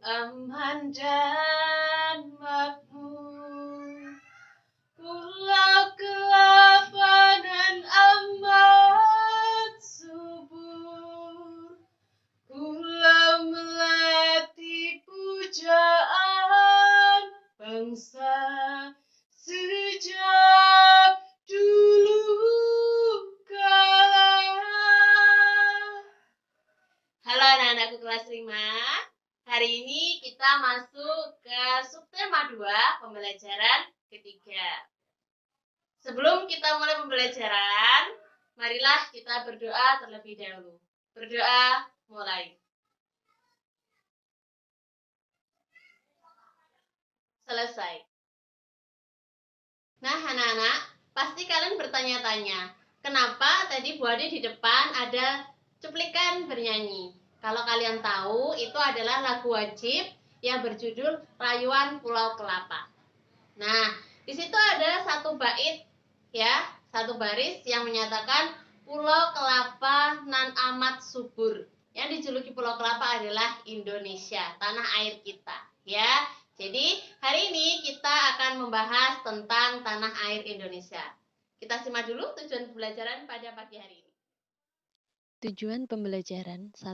aman dan makmur. Pulau kelapa nan amat subur. Pulau melati pujaan bangsa sejak dulu kala. Halo anak-anakku kelas 5. Hari ini kita masuk ke subtema 2, pembelajaran ketiga. Sebelum kita mulai pembelajaran, marilah kita berdoa terlebih dahulu. Berdoa mulai. Selesai. Nah anak-anak, pasti kalian bertanya-tanya, kenapa tadi Bu Ade di depan ada cuplikan bernyanyi? Kalau kalian tahu, itu adalah lagu wajib yang berjudul Rayuan Pulau Kelapa. Nah, di situ ada satu bait ya, satu baris yang menyatakan Pulau Kelapa nan amat subur. Yang dijuluki Pulau Kelapa adalah Indonesia, tanah air kita, ya. Jadi, hari ini kita akan membahas tentang tanah air Indonesia. Kita simak dulu tujuan pembelajaran pada pagi hari ini. Tujuan pembelajaran 1.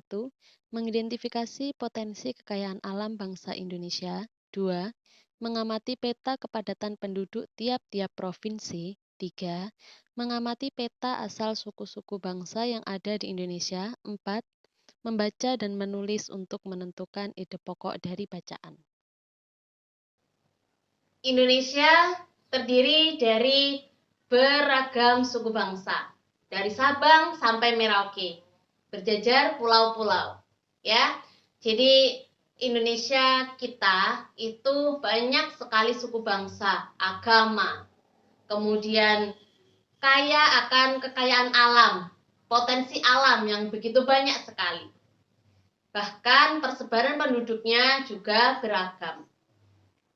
Mengidentifikasi potensi kekayaan alam bangsa Indonesia. 2. Mengamati peta kepadatan penduduk tiap-tiap provinsi. 3. Mengamati peta asal suku-suku bangsa yang ada di Indonesia. 4. Membaca dan menulis untuk menentukan ide pokok dari bacaan. Indonesia terdiri dari beragam suku bangsa, dari Sabang sampai Merauke, berjajar pulau-pulau, ya. Jadi Indonesia kita itu banyak sekali suku bangsa, agama, kemudian kaya akan kekayaan alam, potensi alam yang begitu banyak sekali. Bahkan persebaran penduduknya juga beragam.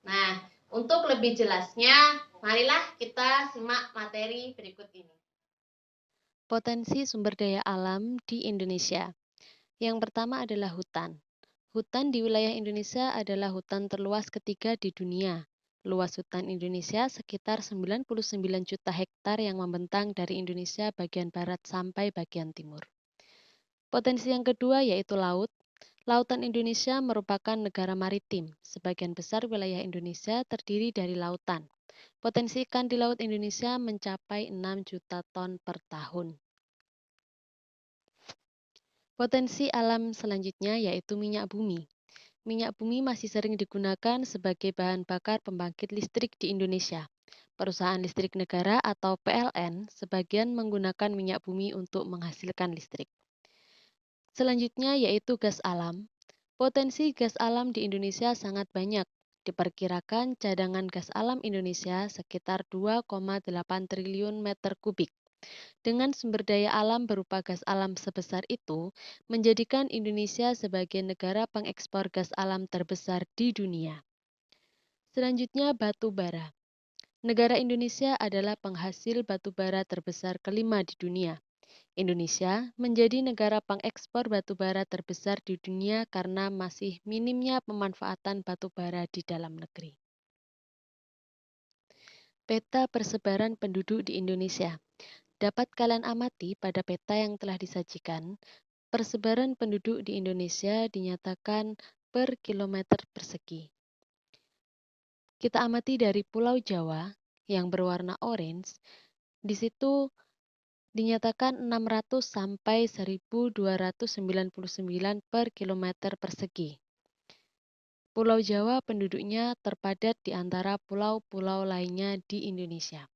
Nah, untuk lebih jelasnya, marilah kita simak materi berikut ini. Potensi sumber daya alam di Indonesia. Yang pertama adalah hutan. Hutan di wilayah Indonesia adalah hutan terluas ketiga di dunia. Luas hutan Indonesia sekitar 99 juta hektar yang membentang dari Indonesia bagian barat sampai bagian timur. Potensi yang kedua yaitu laut. Lautan Indonesia merupakan negara maritim. Sebagian besar wilayah Indonesia terdiri dari lautan. Potensi ikan di laut Indonesia mencapai 6 juta ton per tahun. Potensi alam selanjutnya yaitu minyak bumi. Minyak bumi masih sering digunakan sebagai bahan bakar pembangkit listrik di Indonesia. Perusahaan listrik negara atau PLN sebagian menggunakan minyak bumi untuk menghasilkan listrik. Selanjutnya yaitu gas alam. Potensi gas alam di Indonesia sangat banyak. Diperkirakan cadangan gas alam Indonesia sekitar 2,8 triliun meter kubik. Dengan sumber daya alam berupa gas alam sebesar itu, menjadikan Indonesia sebagai negara pengekspor gas alam terbesar di dunia. Selanjutnya, batu bara. Negara Indonesia adalah penghasil batu bara terbesar kelima di dunia. Indonesia menjadi negara pengekspor batu bara terbesar di dunia karena masih minimnya pemanfaatan batu bara di dalam negeri. Peta persebaran penduduk di Indonesia. Dapat kalian amati pada peta yang telah disajikan, persebaran penduduk di Indonesia dinyatakan per kilometer persegi. Kita amati dari Pulau Jawa yang berwarna orange, di situ dinyatakan 600 sampai 1299 per kilometer persegi. Pulau Jawa penduduknya terpadat di antara pulau-pulau lainnya di Indonesia.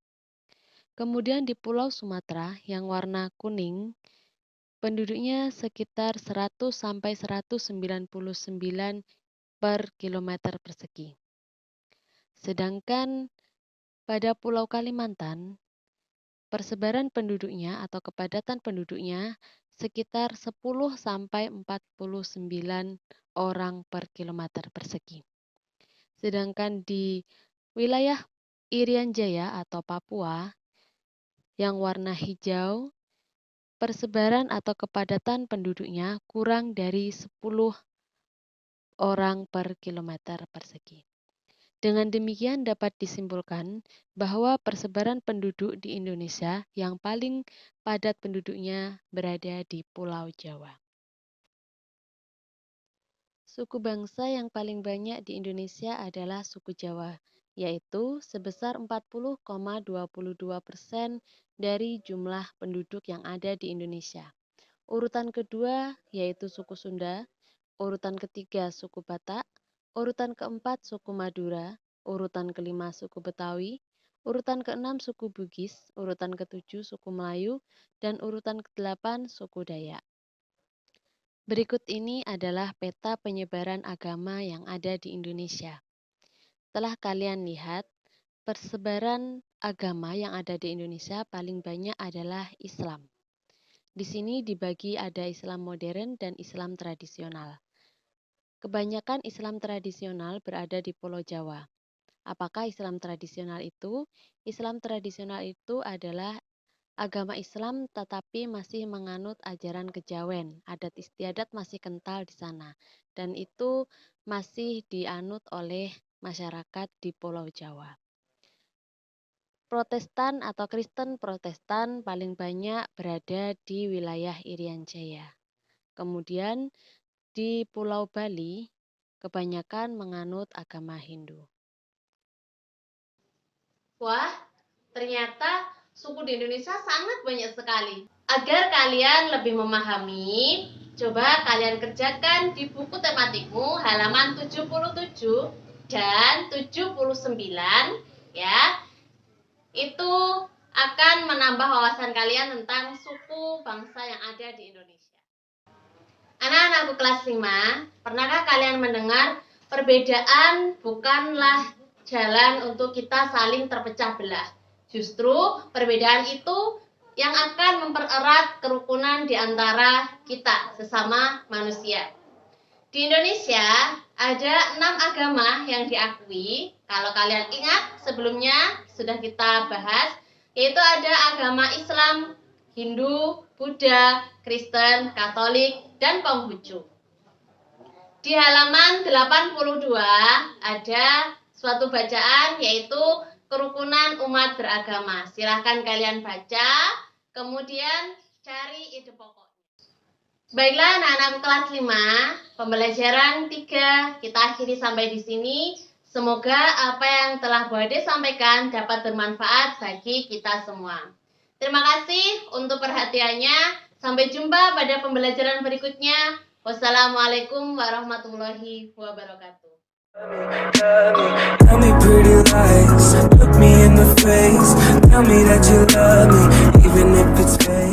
Kemudian di Pulau Sumatera yang warna kuning, penduduknya sekitar 100 sampai 199 per kilometer persegi. Sedangkan pada Pulau Kalimantan, persebaran penduduknya atau kepadatan penduduknya sekitar 10 sampai 49 orang per kilometer persegi. Sedangkan di wilayah Irian Jaya atau Papua yang warna hijau, persebaran atau kepadatan penduduknya kurang dari 10 orang per kilometer persegi. Dengan demikian dapat disimpulkan bahwa persebaran penduduk di Indonesia yang paling padat penduduknya berada di Pulau Jawa. Suku bangsa yang paling banyak di Indonesia adalah suku Jawa, yaitu sebesar 40,22% dari jumlah penduduk yang ada di Indonesia. Urutan kedua yaitu suku Sunda, urutan ketiga suku Batak, urutan keempat suku Madura, urutan kelima suku Betawi, urutan keenam suku Bugis, urutan ketujuh suku Melayu, dan urutan kedelapan suku Dayak. Berikut ini adalah peta penyebaran agama yang ada di Indonesia. Telah kalian lihat, persebaran agama yang ada di Indonesia paling banyak adalah Islam. Di sini dibagi ada Islam modern dan Islam tradisional. Kebanyakan Islam tradisional berada di Pulau Jawa. Apakah Islam tradisional itu? Islam tradisional itu adalah agama Islam tetapi masih menganut ajaran kejawen. Adat istiadat masih kental di sana dan itu masih dianut oleh masyarakat di Pulau Jawa. Protestan atau Kristen Protestan paling banyak berada di wilayah Irian Jaya. Kemudian di Pulau Bali, kebanyakan menganut agama Hindu. Wah, ternyata suku di Indonesia sangat banyak sekali. Agar kalian lebih memahami, coba kalian kerjakan di buku tematikmu halaman 77 dan 79 ya. Itu akan menambah wawasan kalian tentang suku bangsa yang ada di Indonesia. Anak-anakku kelas 5, pernahkah kalian mendengar perbedaan bukanlah jalan untuk kita saling terpecah belah? Justru perbedaan itu yang akan mempererat kerukunan di antara kita sesama manusia. Di Indonesia ada 6 agama yang diakui. Kalau kalian ingat sebelumnya sudah kita bahas, yaitu ada agama Islam, Hindu, Buddha, Kristen, Katolik, dan Konghucu. Di halaman 82 ada suatu bacaan yaitu kerukunan umat beragama. Silahkan kalian baca, kemudian cari ide pokoknya. Baiklah anak-anak kelas 5, pembelajaran 3 kita akhiri sampai di sini. Semoga apa yang telah Bu Ade sampaikan dapat bermanfaat bagi kita semua. Terima kasih untuk perhatiannya. Sampai jumpa pada pembelajaran berikutnya. Wassalamualaikum warahmatullahi wabarakatuh. Tell me pretty lies, look me in the face, tell me that you love me, even if it's fake.